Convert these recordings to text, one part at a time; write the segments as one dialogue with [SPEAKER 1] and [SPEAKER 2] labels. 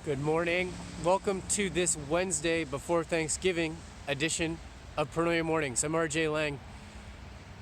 [SPEAKER 1] Good morning. Welcome to this Wednesday before Thanksgiving edition of Paranoia Mornings. I'm RJ Lang.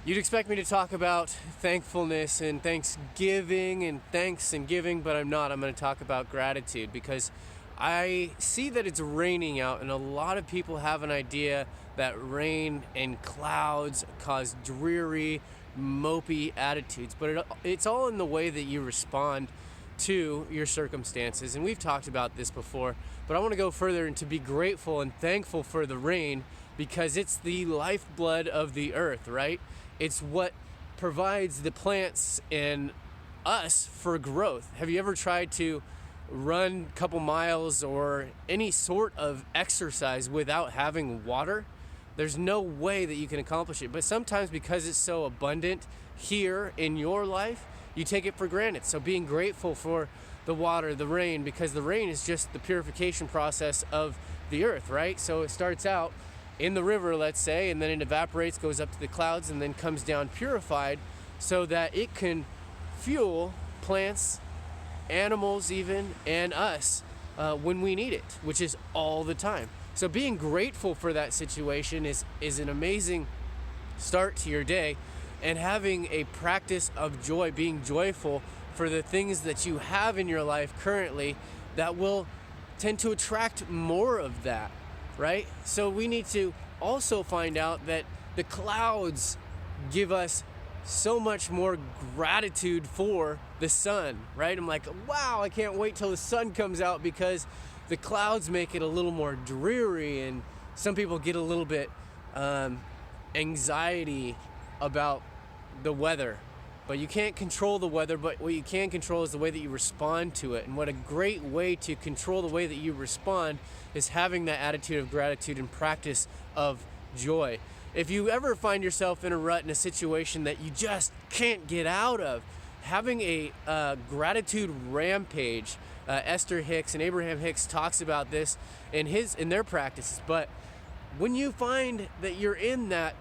[SPEAKER 1] You'd expect me to talk about thankfulness and Thanksgiving and thanks and giving, but I'm not. I'm going to talk about gratitude because I see that it's raining out, and a lot of people have an idea that rain and clouds cause dreary, mopey attitudes, but it's all in the way that you respond to your circumstances. And we've talked about this before, but I want to go further and to be grateful and thankful for the rain because it's the lifeblood of the earth, right? It's what provides the plants and us for growth. Have you ever tried to run a couple miles or any sort of exercise without having water? There's no way that you can accomplish it. But sometimes because it's so abundant here in your life, you take it for granted. So being grateful for the water, the rain, because the rain is just the purification process of the earth, right? So it starts out in the river, let's say, and then it evaporates, goes up to the clouds, and then comes down purified so that it can fuel plants, animals even, and us when we need it, which is all the time. So being grateful for that situation is an amazing start to your day, and having a practice of joy, being joyful for the things that you have in your life currently that will tend to attract more of that, right? So we need to also find out that the clouds give us so much more gratitude for the sun, right? I'm like, wow, I can't wait till the sun comes out because the clouds make it a little more dreary, and some people get a little bit anxiety about the weather. But you can't control the weather, but what you can control is the way that you respond to it. And what a great way to control the way that you respond is having that attitude of gratitude and practice of joy. If you ever find yourself in a rut, in a situation that you just can't get out of, having a gratitude rampage. Esther Hicks and Abraham Hicks talks about this in their practices. But when you find that you're in that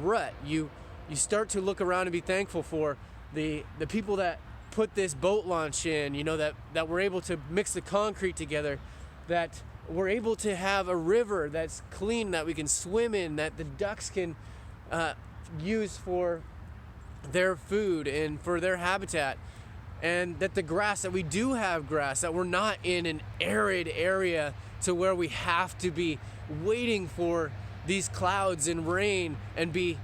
[SPEAKER 1] rut, you start to look around and be thankful for the people that put this boat launch in, that we're able to mix the concrete together, that we're able to have a river that's clean, that we can swim in, that the ducks can use for their food and for their habitat, and that the grass, that we do have grass, that we're not in an arid area to where we have to be waiting for these clouds and rain and be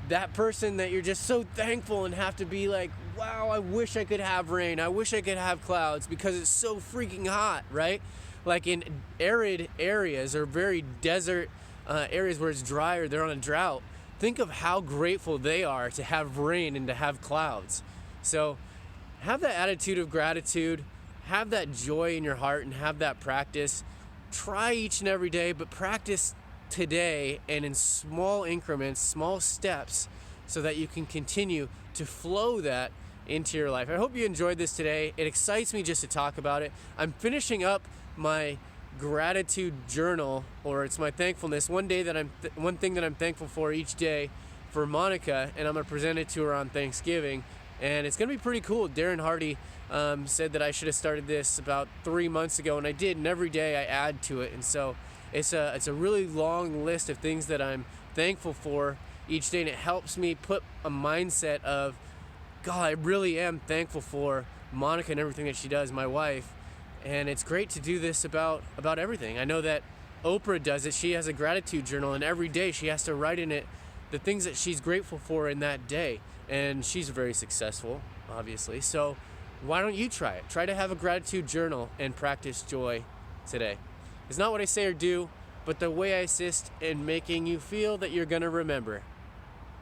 [SPEAKER 1] that person that you're just so thankful and have to be like, wow, I wish I could have rain. I wish I could have clouds because it's so freaking hot, right? Like in arid areas or very desert areas where it's dry or they're on a drought, think of how grateful they are to have rain and to have clouds. So have that attitude of gratitude, have that joy in your heart, and have that practice. Try each and every day, but practice today and in small increments, small steps, so that you can continue to flow that into your life. I hope you enjoyed this today. It excites me just to talk about it. I'm finishing up my gratitude journal, or it's my thankfulness. One thing that I'm thankful for each day for Monica, and I'm going to present it to her on Thanksgiving. And it's going to be pretty cool. Darren Hardy said that I should have started this about 3 months ago, and I did, and every day I add to it. And so it's a really long list of things that I'm thankful for each day, and it helps me put a mindset of, God, I really am thankful for Monica and everything that she does, my wife. And it's great to do this about everything. I know that Oprah does it. She has a gratitude journal, and every day she has to write in it the things that she's grateful for in that day. And she's very successful, obviously. So why don't you try it? Try to have a gratitude journal and practice joy today. It's not what I say or do, but the way I assist in making you feel that you're going to remember.